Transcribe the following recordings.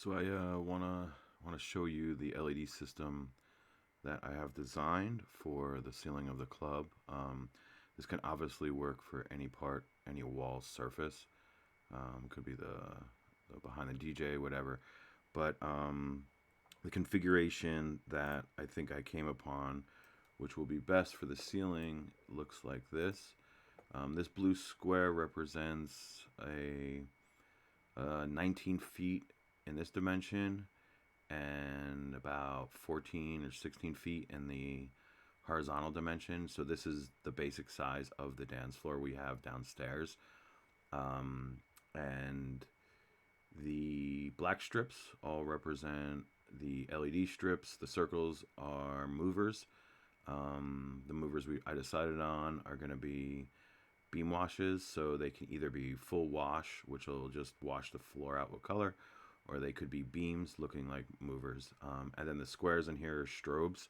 So I wanna show you the LED system that I have designed for the ceiling of the club. This can obviously work for any part, any wall surface. Could be the behind the DJ, whatever. But the configuration that I think I came upon, which will be best for the ceiling, looks like this. This blue square represents a 19 feet in this dimension and about 14 or 16 feet in the horizontal dimension. So this is the basic size of the dance floor we have downstairs. And the black strips all represent the LED strips. The circles are movers. The movers I decided on are going to be beam washes, so they can either be full wash, which will just wash the floor out with color, or they could be beams looking like movers. And then the squares in here are strobes.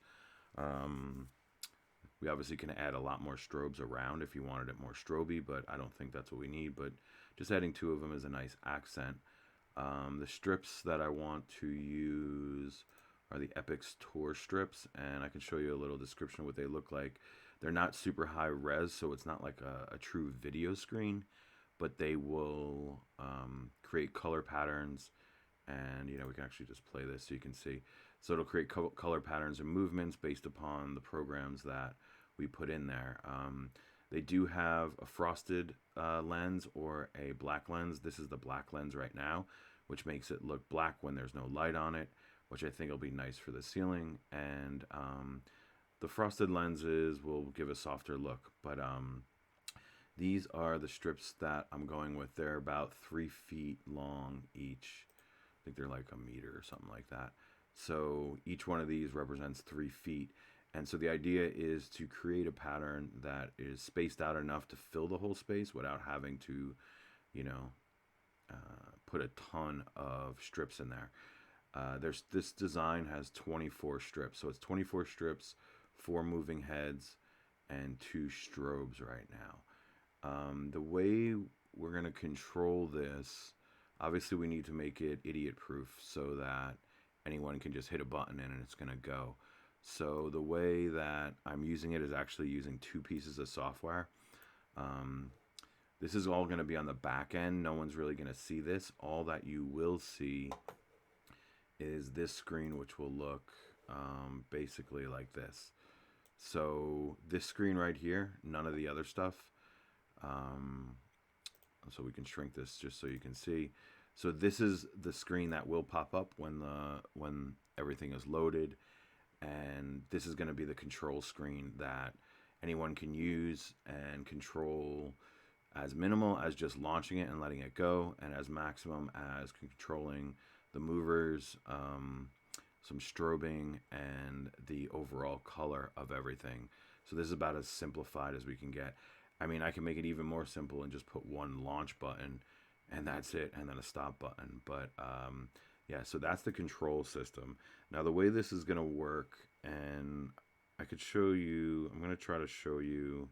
We obviously can add a lot more strobes around if you wanted it more stroby, but I don't think that's what we need. But just adding two of them is a nice accent. The strips that I want to use are the Epix tour strips, and I can show you a little description of what they look like. They're not super high res, so it's not like a true video screen, but they will create color patterns, and we can actually just play this so you can see. So it'll create color patterns and movements based upon the programs that we put in there. They do have a frosted lens or a black lens. This is the black lens right now, which makes it look black when there's no light on it, which I think will be nice for the ceiling. And the frosted lenses will give a softer look, but these are the strips that I'm going with. They're about 3 feet long each. I think they're like a meter or something like that. So each one of these represents 3 feet. And so the idea is to create a pattern that is spaced out enough to fill the whole space without having to, put a ton of strips in there. This design has 24 strips. So it's 24 strips, 4 moving heads, and 2 strobes right now. The way we're going to control this, obviously we need to make it idiot proof so that anyone can just hit a button and it's going to go. So the way that I'm using it is actually using 2 pieces of software. This is all going to be on the back end. No one's really going to see this. All that you will see is this screen, which will look basically like this. So this screen right here, none of the other stuff. So we can shrink this just so you can see. So this is the screen that will pop up when everything is loaded, and this is going to be the control screen that anyone can use and control as minimal as just launching it and letting it go, and as maximum as controlling the movers, some strobing, and the overall color of everything. So this is about as simplified as we can get. I mean, I can make it even more simple and just put one launch button and that's it, and then a stop button. But yeah, so that's the control system. Now the way this is going to work, and I could show you, I'm going to try to show you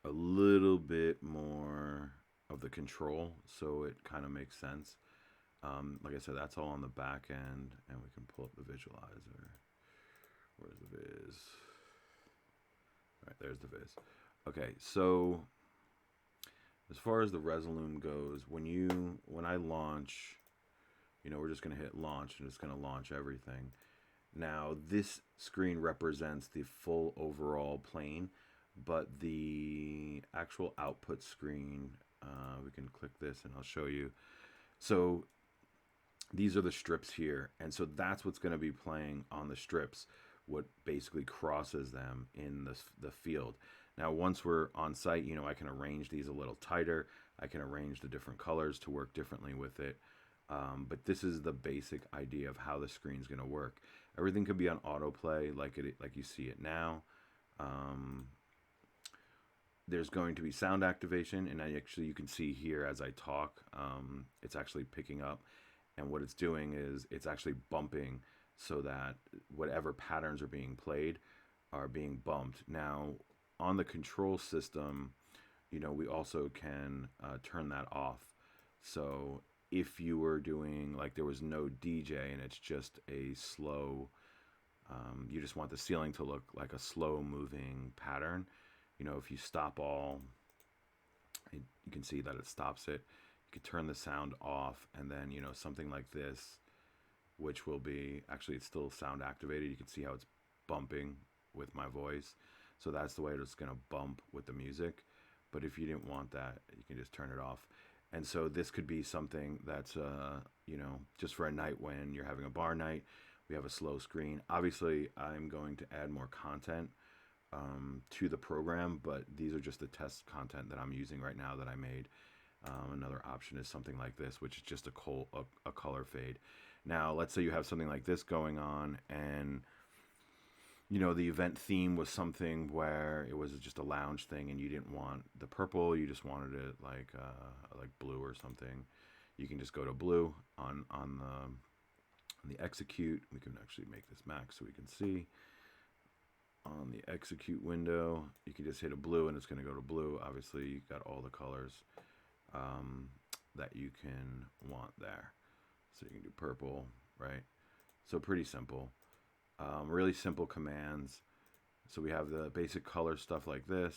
a little bit more of the control so it kind of makes sense. Like I said, that's all on the back end, and we can pull up the visualizer. Where's the viz? All right, there's the viz. Okay, so as far as the Resolume goes, when I launch, we're just going to hit launch and it's going to launch everything. Now, this screen represents the full overall plane, but the actual output screen, we can click this and I'll show you. So these are the strips here, and so that's what's going to be playing on the strips, what basically crosses them in the field. Now once we're on site, I can arrange these a little tighter. I can arrange the different colors to work differently with it. But this is the basic idea of how the screen's going to work. Everything could be on autoplay like you see it now. There's going to be sound activation, and you can see here as I talk, it's actually picking up, and what it's doing is it's actually bumping so that whatever patterns are being played are being bumped. Now on the control system, we also can turn that off. So if you were doing like there was no DJ and it's just a slow, you just want the ceiling to look like a slow moving pattern. You know, if you stop all, you can see that it stops it. You could turn the sound off, and then, you know, something like this, which will be, actually it's still sound activated. You can see how it's bumping with my voice. So that's the way it's going to bump with the music. But if you didn't want that, you can just turn it off. And so this could be something that's, you know, just for a night when you're having a bar night. We have a slow screen. Obviously, I'm going to add more content to the program, but these are just the test content that I'm using right now that I made. Another option is something like this, which is just a color fade. Now, let's say you have something like this going on, and you know the event theme was something where it was just a lounge thing, and you didn't want the purple, you just wanted it like blue or something. You can just go to blue on the execute. We can actually make this max so we can see. On the execute window, you can just hit a blue and it's going to go to blue. Obviously, you got all the colors that you can want there. So you can do purple, right? So pretty simple. Really simple commands. So we have the basic color stuff like this.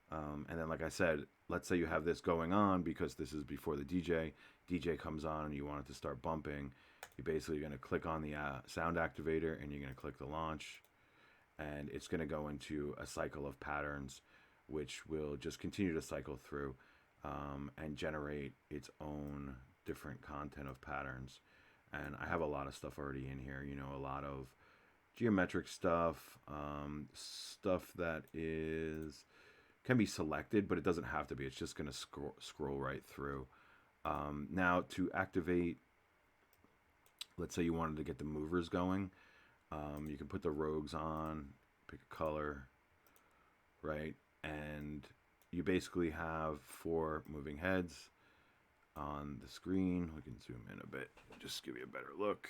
And then, like I said, let's say you have this going on because this is before the DJ. DJ comes on and you want it to start bumping. You're basically going to click on the sound activator and you're going to click the launch. And it's going to go into a cycle of patterns, which will just continue to cycle through and generate its own different content of patterns. And I have a lot of stuff already in here, you know, a lot of geometric stuff, stuff that can be selected, but it doesn't have to be. It's just going to scroll right through. Now, to activate, let's say you wanted to get the movers going. You can put the rogues on, pick a color, right? And you basically have 4 moving heads on the screen. We can zoom in a bit, just give you a better look.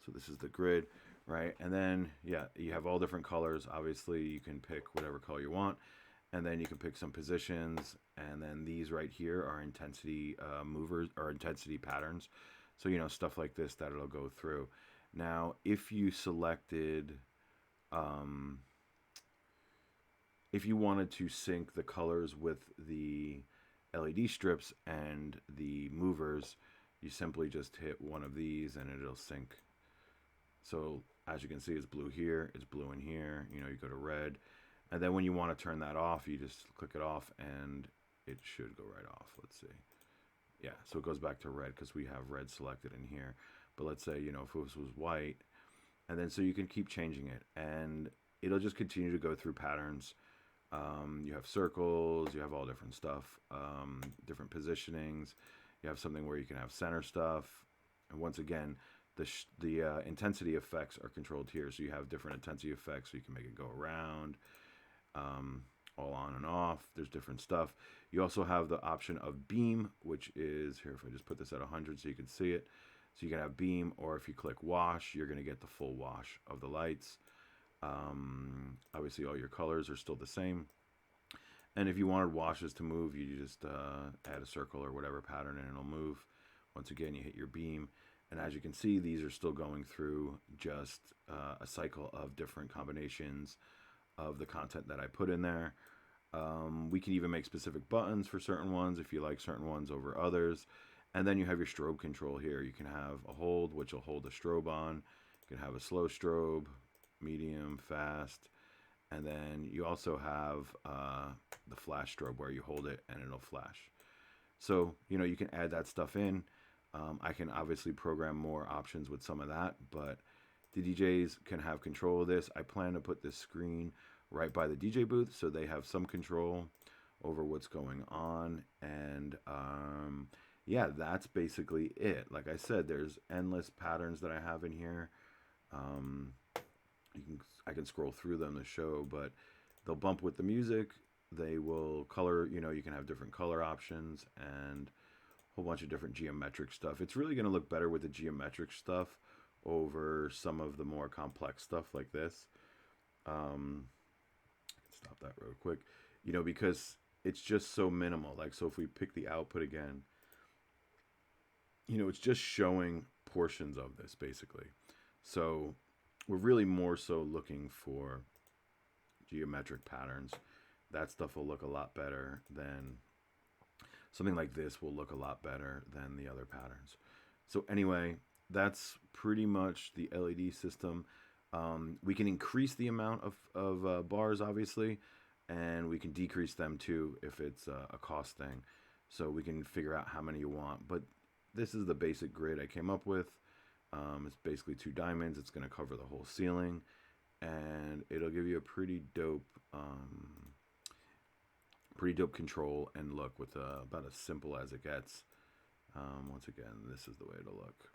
So this is the grid, right? And then, yeah, you have all different colors. Obviously, you can pick whatever color you want. And then you can pick some positions. And then these right here are intensity movers or intensity patterns. So, you know, stuff like this that it'll go through. Now, if you selected, if you wanted to sync the colors with the LED strips and the movers, you simply just hit one of these and it'll sync. So as you can see, it's blue here, it's blue in here, you know, you go to red. And then when you want to turn that off, you just click it off and it should go right off. Let's see. Yeah, so it goes back to red because we have red selected in here. But let's say, you know, if this was white, and then so you can keep changing it, and it'll just continue to go through patterns. You have circles, you have all different stuff, different positionings. You have something where you can have center stuff, and once again, the intensity effects are controlled here. So you have different intensity effects, so you can make it go around, all on and off. There's different stuff. You also have the option of beam, which is here. If I just put this at 100 so you can see it. So you can have beam, or if you click wash, you're going to get the full wash of the lights. Obviously, all your colors are still the same. And if you wanted washes to move, you just add a circle or whatever pattern and it'll move. Once again, you hit your beam. And as you can see, these are still going through just a cycle of different combinations of the content that I put in there. We can even make specific buttons for certain ones if you like certain ones over others. And then you have your strobe control here. You can have a hold, which will hold a strobe on. You can have a slow strobe, medium, fast. And then you also have the flash strobe where you hold it and it'll flash. So, you know, you can add that stuff in. I can obviously program more options with some of that, but the DJs can have control of this. I plan to put this screen right by the DJ booth so they have some control over what's going on. And yeah, that's basically it. Like I said, there's endless patterns that I have in here. I can scroll through them to show, but they'll bump with the music. They will color, you know, you can have different color options and a whole bunch of different geometric stuff. It's really going to look better with the geometric stuff over some of the more complex stuff like this. Stop that real quick, you know, because it's just so minimal. Like, so if we pick the output again, it's just showing portions of this basically. So we're really more so looking for geometric patterns. That stuff will look a lot better than something like this will look a lot better than the other patterns. So anyway, that's pretty much the LED system. We can increase the amount of bars, obviously, and we can decrease them too if it's a cost thing. So we can figure out how many you want. But this is the basic grid I came up with. It's basically 2 diamonds. It's going to cover the whole ceiling, and it'll give you a pretty dope control and look with about as simple as it gets. Once again, this is the way to look.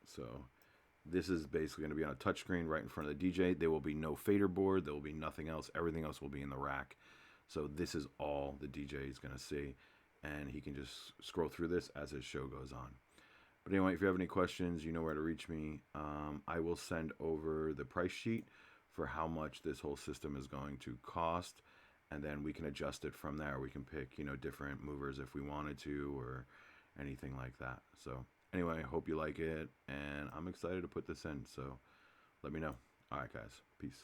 So this is basically going to be on a touchscreen right in front of the DJ. There will be no fader board. There will be nothing else. Everything else will be in the rack. So this is all the DJ is going to see, and he can just scroll through this as his show goes on. But anyway, if you have any questions, you know where to reach me. I will send over the price sheet for how much this whole system is going to cost, and then we can adjust it from there. We can pick, different movers if we wanted to, or anything like that. So anyway, I hope you like it, and I'm excited to put this in. So let me know. All right, guys. Peace.